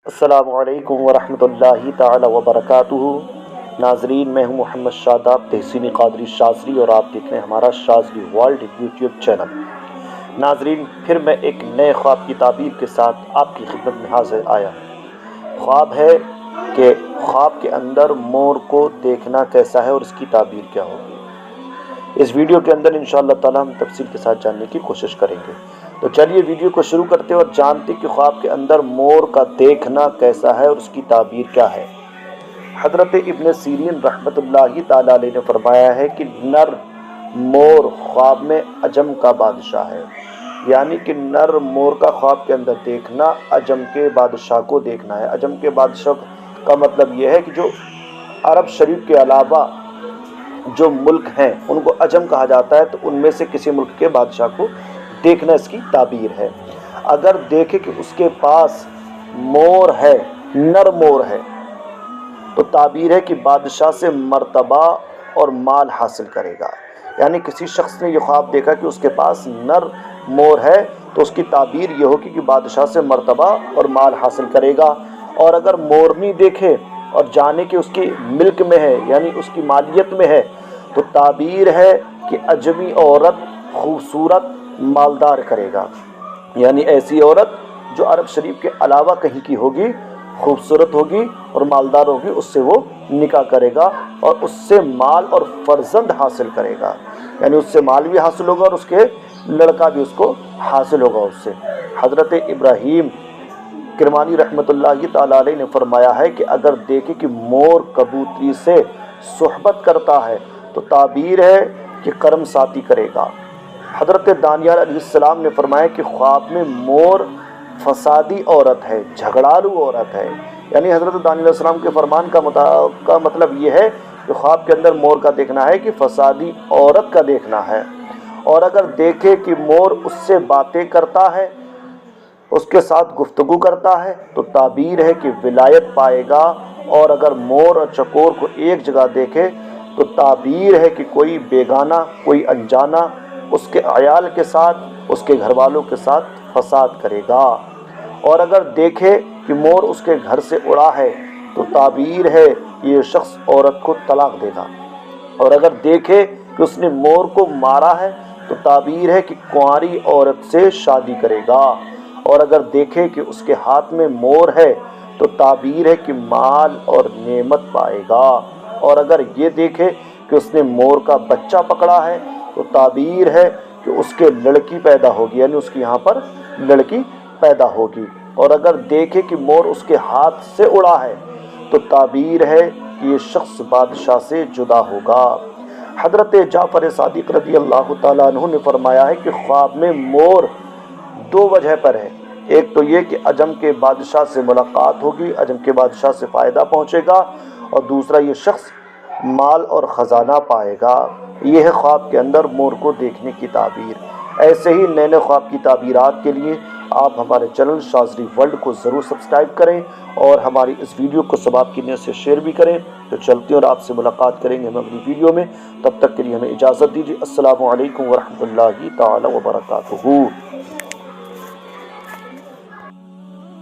السلام علیکم ورحمۃ اللہ تعالی وبرکاتہ۔ ناظرین، میں ہوں محمد شاداب تحسینی قادری شاذلی اور آپ دیکھ رہے ہیں ہمارا شاذلی ورلڈ یوٹیوب چینل۔ ناظرین، پھر میں ایک نئے خواب کی تعبیر کے ساتھ آپ کی خدمت میں حاضر آیا ہوں۔ خواب ہے کہ خواب کے اندر مور کو دیکھنا کیسا ہے اور اس کی تعبیر کیا ہوگی۔ اس ویڈیو کے اندر انشاءاللہ تعالی ہم تفصیل کے ساتھ جاننے کی کوشش کریں گے۔ تو چلیے ویڈیو کو شروع کرتے ہیں اور جانتے کہ خواب کے اندر مور کا دیکھنا کیسا ہے اور اس کی تعبیر کیا ہے۔ حضرت ابن سیرین رحمۃ اللہ تعالی علیہ نے فرمایا ہے کہ نر مور خواب میں عجم کا بادشاہ ہے، یعنی کہ نر مور کا خواب کے اندر دیکھنا عجم کے بادشاہ کو دیکھنا ہے۔ عجم کے بادشاہ کا مطلب یہ ہے کہ جو عرب شریف کے علاوہ جو ملک ہیں ان کو عجم کہا جاتا ہے، تو ان میں سے کسی ملک کے بادشاہ کو دیکھنا اس کی تعبیر ہے۔ اگر دیکھے کہ اس کے پاس مور ہے، نر مور ہے، تو تعبیر ہے کہ بادشاہ سے مرتبہ اور مال حاصل کرے گا۔ یعنی کسی شخص نے یہ خواب دیکھا کہ اس کے پاس نر مور ہے تو اس کی تعبیر یہ ہوگی کہ بادشاہ سے مرتبہ اور مال حاصل کرے گا۔ اور اگر مورنی دیکھے اور جانے کہ اس کی ملک میں ہے، یعنی اس کی مالیت میں ہے، تو تعبیر ہے کہ عجمی عورت خوبصورت مالدار کرے گا۔ یعنی ایسی عورت جو عرب شریف کے علاوہ کہیں کی ہوگی، خوبصورت ہوگی اور مالدار ہوگی، اس سے وہ نکاح کرے گا اور اس سے مال اور فرزند حاصل کرے گا۔ یعنی اس سے مال بھی حاصل ہوگا اور اس کے لڑکا بھی اس کو حاصل ہوگا اس سے۔ حضرت ابراہیم کرمانی رحمۃ اللہ تعالی علیہ نے فرمایا ہے کہ اگر دیکھے کہ مور کبوتری سے صحبت کرتا ہے تو تعبیر ہے کہ کرم ساتی کرے گا۔ حضرت دانیال علیہ السلام نے فرمایا کہ خواب میں مور فسادی عورت ہے، جھگڑالو عورت ہے۔ یعنی حضرت دانیال علیہ السلام کے فرمان کا مطلب یہ ہے کہ خواب کے اندر مور کا دیکھنا ہے کہ فسادی عورت کا دیکھنا ہے۔ اور اگر دیکھے کہ مور اس سے باتیں کرتا ہے، اس کے ساتھ گفتگو کرتا ہے، تو تعبیر ہے کہ ولایت پائے گا۔ اور اگر مور اور چکور کو ایک جگہ دیکھے تو تعبیر ہے کہ کوئی بیگانہ، کوئی انجانہ اس کے عیال کے ساتھ، اس کے گھر والوں کے ساتھ فساد کرے گا۔ اور اگر دیکھے کہ مور اس کے گھر سے اڑا ہے تو تعبیر ہے کہ یہ شخص عورت کو طلاق دے گا۔ اور اگر دیکھے کہ اس نے مور کو مارا ہے تو تعبیر ہے کہ کنواری عورت سے شادی کرے گا۔ اور اگر دیکھے کہ اس کے ہاتھ میں مور ہے تو تعبیر ہے کہ مال اور نعمت پائے گا۔ اور اگر یہ دیکھے کہ اس نے مور کا بچہ پکڑا ہے تو تعبیر ہے کہ اس کے لڑکی پیدا ہوگی، یعنی اس کی یہاں پر لڑکی پیدا ہوگی۔ اور اگر دیکھے کہ مور اس کے ہاتھ سے اڑا ہے تو تعبیر ہے کہ یہ شخص بادشاہ سے جدا ہوگا۔ حضرت جعفر صادق رضی اللہ تعالیٰ عنہ نے فرمایا ہے کہ خواب میں مور دو وجہ پر ہے۔ ایک تو یہ کہ عجم کے بادشاہ سے ملاقات ہوگی، عجم کے بادشاہ سے فائدہ پہنچے گا، اور دوسرا یہ شخص مال اور خزانہ پائے گا۔ یہ ہے خواب کے اندر مور کو دیکھنے کی تعبیر۔ ایسے ہی نئے نئے خواب کی تعبیرات کے لیے آپ ہمارے چینل شاذلی ورلڈ کو ضرور سبسکرائب کریں اور ہماری اس ویڈیو کو ثواب کی نیت سے شیئر بھی کریں۔ تو چلتے ہیں اور آپ سے ملاقات کریں گے ہم اگلی ویڈیو میں۔ تب تک کے لیے ہمیں اجازت دیجیے۔ السلام علیکم ورحمۃ اللہ تعالی وبرکاتہ۔